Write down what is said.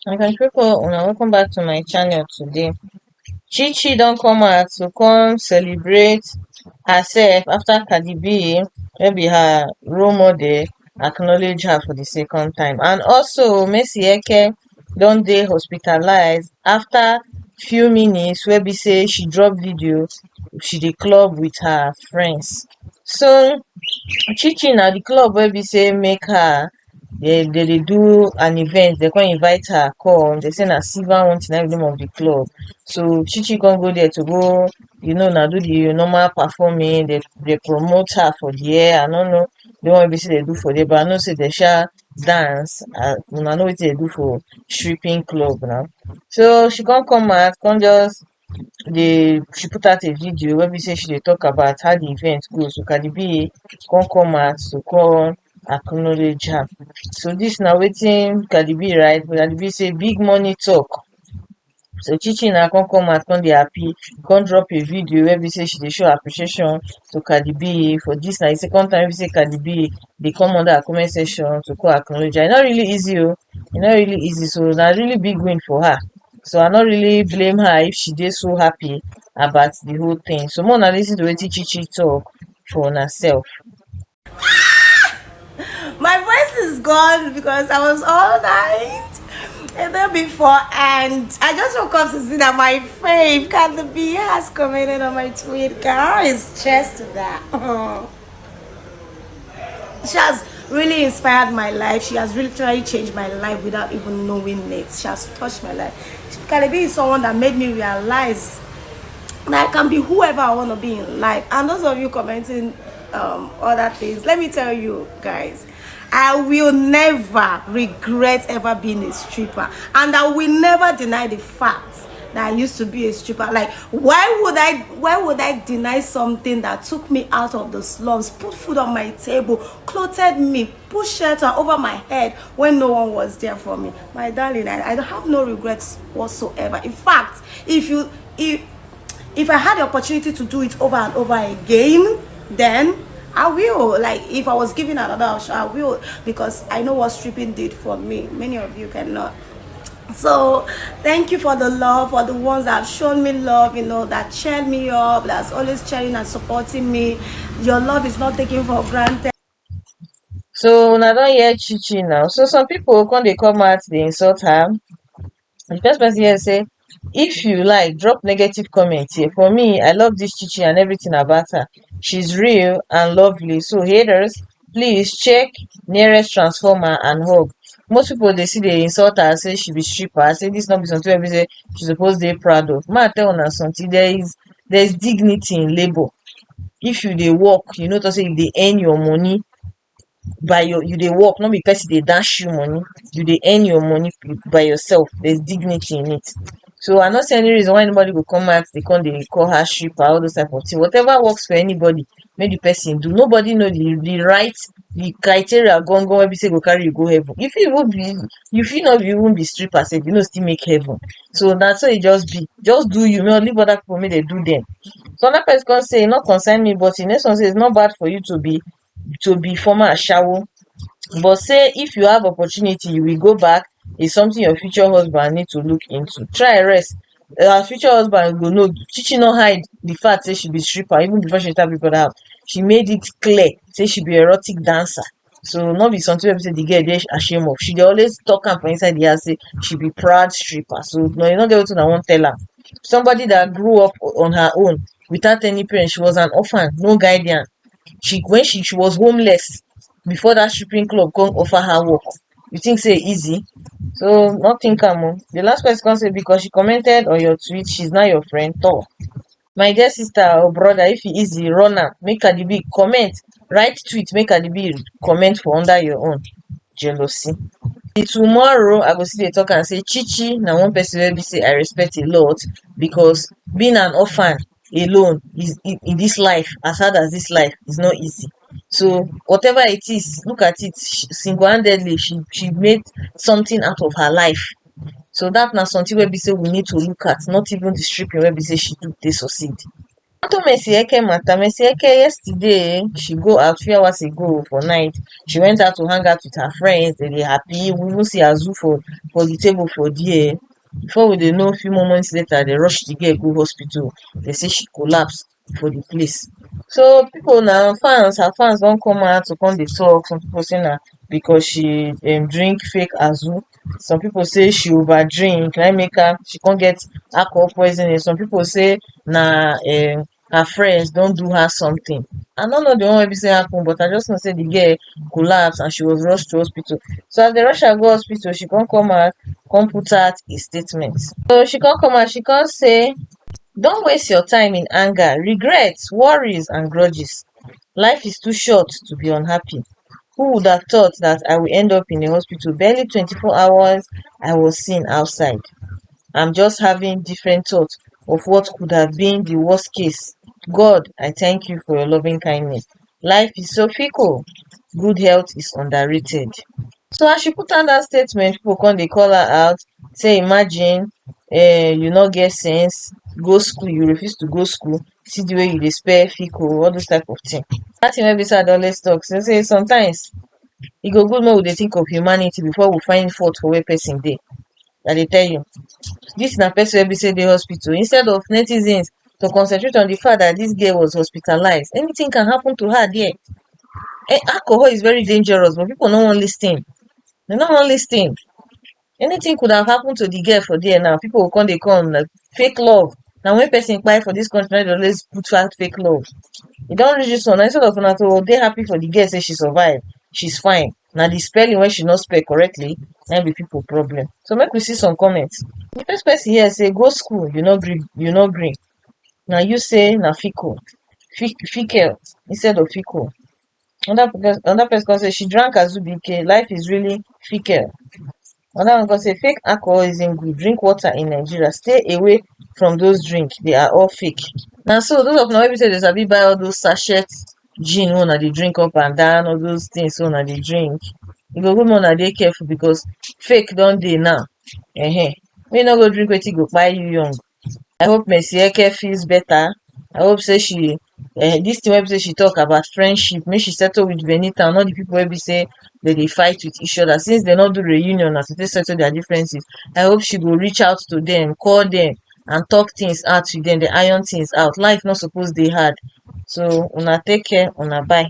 Okay, people, welcome back to my channel today. Chichi don't come out to come celebrate herself after Cardi B, maybe her role model, acknowledge her for the second time. And also, Messi Eke don't dey hospitalized after few minutes wey be say she drop video, she dey club with her friends. So Chichi na the club wey be say make her dey do an event, dey come invite her come, dey say na silver one na be the name of the club. So Chichi come go there to go, na do the normal performing, dey promote her for there. I no know the one wey be say dey do for there, but I know say dey sha dance. Una know wetin dey do for stripping club now. So she come out, come just she put out a video wey be say she dey talk about how the event go. So Cardi B come out to come acknowledge her. So dis na wetin Cardi B write. Cardi B say big money talk. So Chichi na come out, come dey happy, come drop a video wey be say she dey show appreciation to Cardi B for dis na the second time wey be say Cardi B dey come under her comment section to come acknowledge her. E no really easy o, e no really easy. So na really big win for her. So I no really blame her if she dey so happy about the whole thing. So make una lis ten to wetin Chichi talk for una sef. My voice is gone because I was all night and then before, and I just woke up to see that my fave Cardi B has commented on my tweet. Girl is just that. She has really inspired my life. She has really tried to change my life without even knowing it. She has touched my life. Cardi B is someone that made me realize that I can be whoever I want to be in life. And those of you commenting other things, let me tell you guys, I will never regret ever being a stripper, and I will never deny the fact that I used to be a stripper. Like, why would I deny something that took me out of the slums, put food on my table, clothed me, put shelter over my head when no one was there for me? My darling, I have no regrets whatsoever. In fact, if I had the opportunity to do it over and over again, then I will. Like, if I was given another option, I will, because I know what stripping did for me. Many of you cannot. So thank you for the love, for the ones that have shown me love, that cheered me up, that's always cheering and supporting me. Your love is not taken for granted. So una don hear Chichi now. So some people dey come out dey insult her. The first person here say, if you like, drop negative comment here. For me, I love this Chichi and everything about her. She's real and lovely. So haters, please check nearest transformer and hug. Most people dey see dey insult her, say she be stripper, say this no be something wey be say she suppose dey proud of. Ma tell una something, there is dignity in labour. If you dey work, you know to say you dey earn your money by you dey work, no be person dey dash you money. You dey earn your money by yourself. There's dignity in it. So I no see any reason why anybody go come out dey come dey call her stripper, all those type of thing. Whatever works for anybody, make the person do. Nobody know the right, the criteria gangan wey be say go carry you go heaven. You fit not even be stripper sef, you no still make heaven. So na so e just be. Just do you, leave other people make dem do them. So another person come say e no concern me, but the next one say it's not bad for you to be former ashawo, but say if you have opportunity you will go back. Is something your future husband need to look into. Try rest. Her future husband go know. Chichi no hide the fact say she be stripper even before she enter Big Brother house. She made it clear say she be erotic dancer. So no be something wey be say the girl dey ashamed of. She dey always talk am for inside the house say she be proud stripper. So no, you no get wetin I wan tell am. Somebody that grew up on her own without any parents. She was an orphan, no guardian. When she was homeless before that stripping club come offer her work. You think say easy? So no think am o. The last person come say because she commented on your tweet, she's not your friend. Tor. My dear sister or brother, if e easy, run am. Make Cardi B comment. Write tweet, make Cardi B comment for under your own. Jealousy. Tomorrow I go still dey talk am say Chichi na one person wey be say I respect a lot, because being an orphan alone is in this life, as hard as this life, is not easy. So whatever it is, look at it, single-handedly she made something out of her life. So that na something wey be say we need to look at, not even the stripping wey be say she do dey succeed. Unto Mercy Eke matter, Mercy Eke yesterday she go out few hours ago for night. She went out to hang out with her friends. They dey happy. We even see Azu for the table for there. Before we dey know, few moments later, they rush the girl go hospital. They say she collapse for the place. So people now, her fans don come out to come dey talk. Some people say na because she drink fake Azu. Some people say she over drink, na im make her she come get alcohol poisoning. Some people say na her friends don do her something. I no know the one wey be say happen, but I just know say the girl collapse and she was rushed to hospital. So as they rush her go hospital, she come out come put out a statement. So she come out, she come say, don't waste your time in anger, regrets, worries and grudges. Life is too short to be unhappy. Who would have thought that I will end up in a hospital? Barely 24 hours I was seen outside. I'm just having different thoughts of what could have been the worst case. God, I thank you for your loving kindness. Life is so fickle. Good health is underrated. So as she put out that statement, people come dey call her out, say imagine you no get sense, go school, you refuse to go school, see the way you dey spare fickle, all those type of thing. Dat thing wey be say I dey always talk, say sometimes e go good make we dey think of humanity before we find fault for where person dey. I dey tell you. Dis na person wey be say dey hospital. Instead of netizens to concentrate on the fact that dis girl was hospitalized, anything can happen to her there. Alcohol is very dangerous, but people no wan lis ten. They no wan lis ten. Anything could have happened to the girl for there now. People go come dey come like fake love. Na when person kpai for dis country na dey always put out fake love. E don reach dis one now, instead of una to dey happy for the girl say she survive, she's fine. Na the spelling wey she no spell correctly na im be people problem. So make we see some comments. The first person here say go school, you no gree. Na you say na fickle instead of fickle. Another person come say she drank Azubike, life is really fickle. Another one come say fake alcohol isn't good, drink water in Nigeria, stay away from those drinks, they are all fake. Na so those of una wey be say dey sabi buy all those sachet gin wey una dey drink up and down, all those things wey una dey drink, e go good make una dey careful because fake don dey now. Make you no go drink wetin go kpai you young. I hope Mercy Eke feels better. I hope say she dis thing wey be say she talk about friendship, make she settle with Benita and all the people wey be say they dey fight with each other. Since they no do reunion as to take settle their differences, I hope she go reach out to them, call them and talk things out with them, dey iron things out. Life no suppose dey hard. So una take care, una bye.